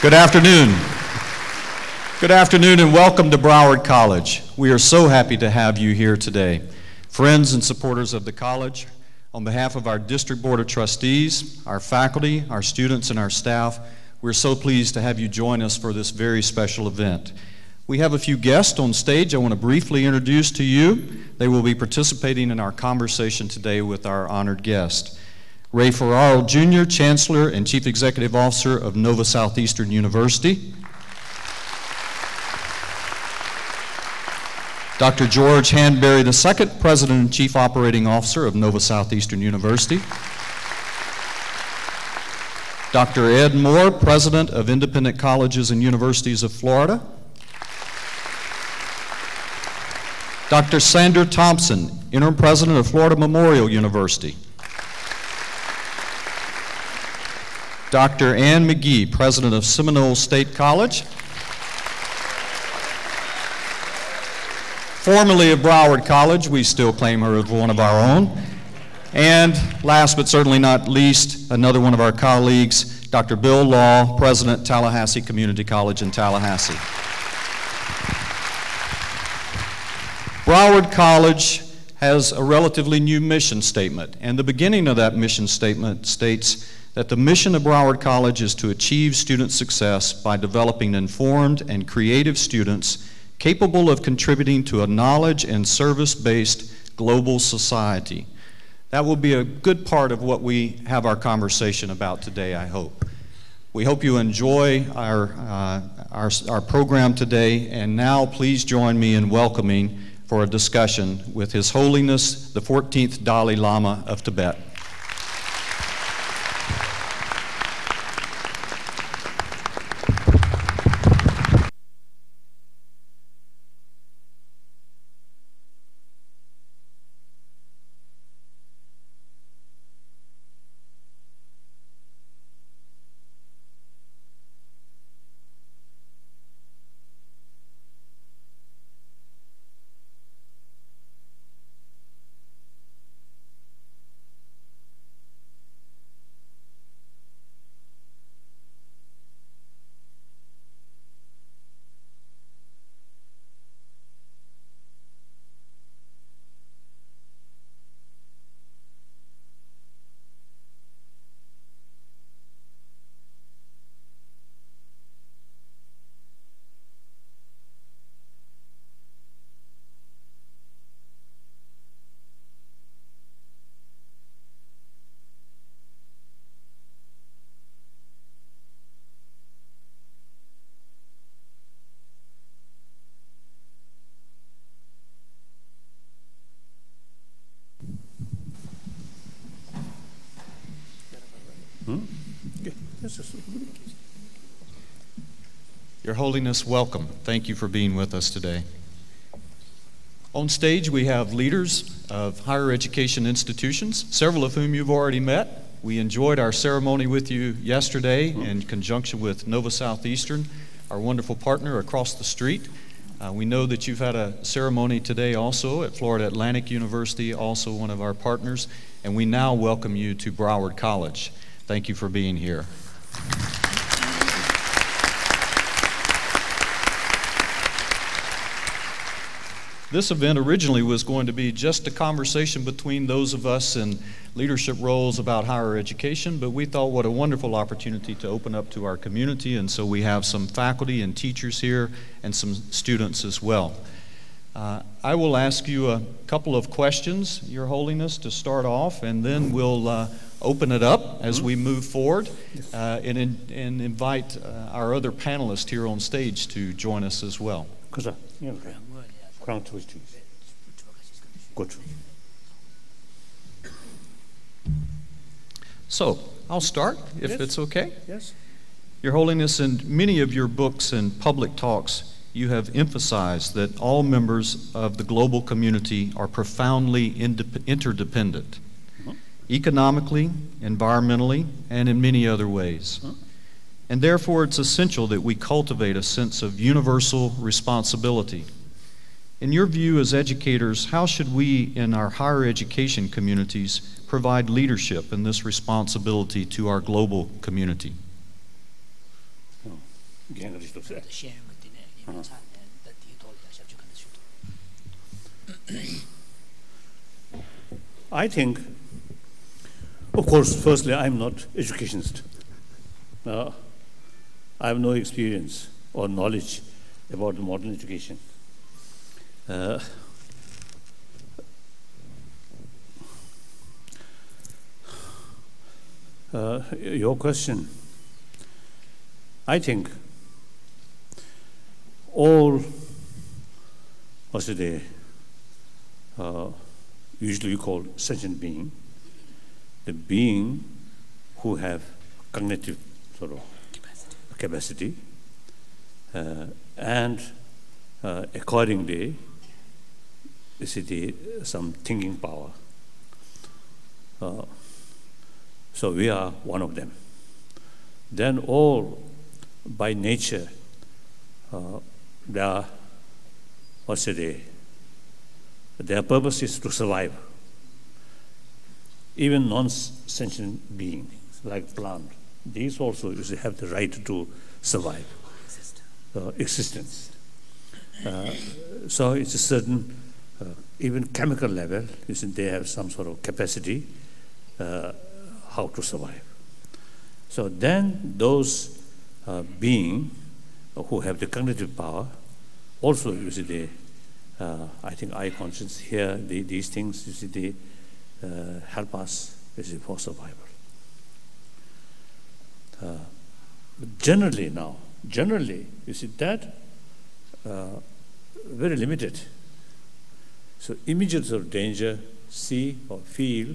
Good afternoon. Good afternoon and welcome to Broward College. We are so happy to have you here today. Friends and supporters of the college, on behalf of our District Board of Trustees, our faculty, our students, and our staff, we're so pleased to have you join us for this very special event. We have a few guests on stage I want to briefly introduce to you. They will be participating in our conversation today with our honored guest. Ray Ferraro Jr., Chancellor and Chief Executive Officer of Nova Southeastern University. Dr. George Hanbury II, President and Chief Operating Officer of Nova Southeastern University. Dr. Ed Moore, President of Independent Colleges and Universities of Florida. Dr. Sandra Thompson, Interim President of Florida Memorial University. Dr. Ann McGee, President of Seminole State College. Formerly of Broward College, we still claim her as one of our own. And last but certainly not least, another one of our colleagues, Dr. Bill Law, President, Tallahassee Community College in Tallahassee. Broward College has a relatively new mission statement, and the beginning of that mission statement states that the mission of Broward College is to achieve student success by developing informed and creative students capable of contributing to a knowledge and service-based global society. That will be a good part of what we have our conversation about today, I hope. We hope you enjoy our program today, and now please join me in welcoming for a discussion with His Holiness, the 14th Dalai Lama of Tibet. Your Holiness, welcome. Thank you for being with us today. On stage, we have leaders of higher education institutions, several of whom you've already met. We enjoyed our ceremony with you yesterday in conjunction with Nova Southeastern, our wonderful partner across the street. We know that you've had a ceremony today also at Florida Atlantic University, also one of our partners, and we now welcome you to Broward College. Thank you for being here. This event originally was going to be just a conversation between those of us in leadership roles about higher education, but we thought what a wonderful opportunity to open up to our community, and so we have some faculty and teachers here and some students as well. I will ask you a couple of questions, Your Holiness, to start off, and then we'll open it up as we move forward and invite our other panelists here on stage to join us as well. Good. So, I'll start, if it's okay. Yes. Your Holiness, in many of your books and public talks, you have emphasized that all members of the global community are profoundly interdependent, economically, environmentally, and in many other ways. And therefore, it's essential that we cultivate a sense of universal responsibility. In your view as educators, how should we in our higher education communities provide leadership in this responsibility to our global community? I think, of course, firstly, I'm not educationist. I have no experience or knowledge about modern education. Your question, I think all, what's it, usually we call sentient being, the being who have cognitive sort of capacity, and accordingly, some thinking power. So we are one of them. Then all, by nature, they are, their purpose is to survive. Even non-sentient beings, like plant, these also have the right to survive, existence. So it's a certain, even chemical level, they have some sort of capacity how to survive. So then those beings who have the cognitive power, also I think eye conscience here, these things, they help us for survival. Generally, that very limited. So immediate sort of danger, see or feel,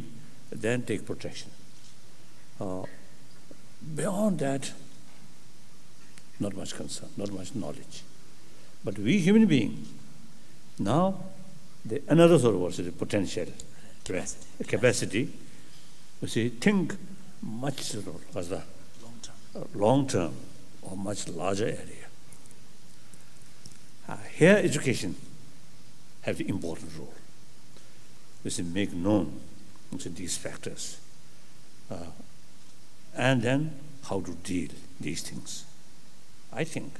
then take protection. Beyond that, not much concern, not much knowledge. But we human beings, now, another sort of potential, capacity, think much sort of as a long-term or much larger area. Here, education has the important role. Make known these factors, and then how to deal these things. I think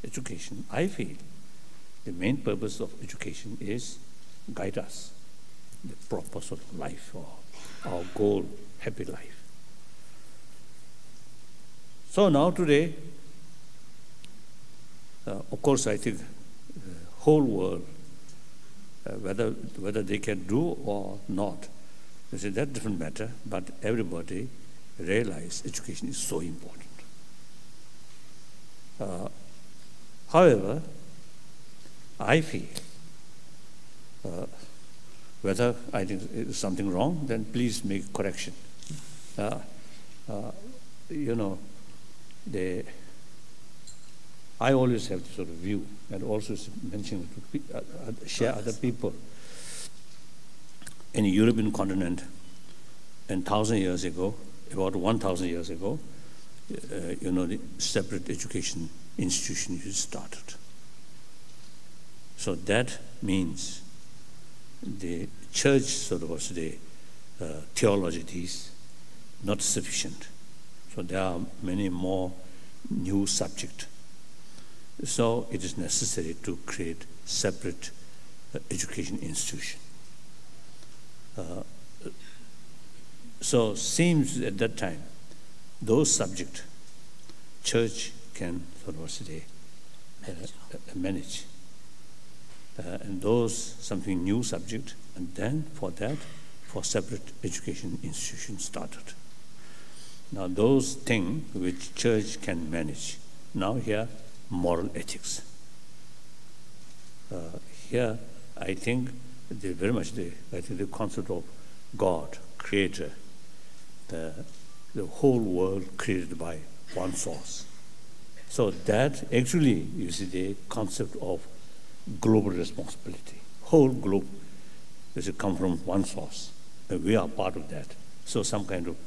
education, I feel, the main purpose of education is guide us the proper sort of life or our goal, happy life. So now today, of course, I think the whole world, whether they can do or not, that doesn't matter, but everybody realize education is so important. However, I feel whether I think it's something wrong, then please make correction. I always have this sort of view, and also mention to share other people. In the European continent, and 1,000 years ago, about 1,000 years ago, the separate education institution is started. So that means the church sort of theology is not sufficient. So there are many more new subjects. So it is necessary to create separate education institution. So seems at that time, those subjects, church can sort of manage. And those something new subject, and then for separate education institution started. Now those things which church can manage, now here moral ethics. Here I think very much the concept of God, creator, the whole world created by one source. So that actually is the concept of global responsibility. Whole globe does it come from one source, and we are part of that. So some kind of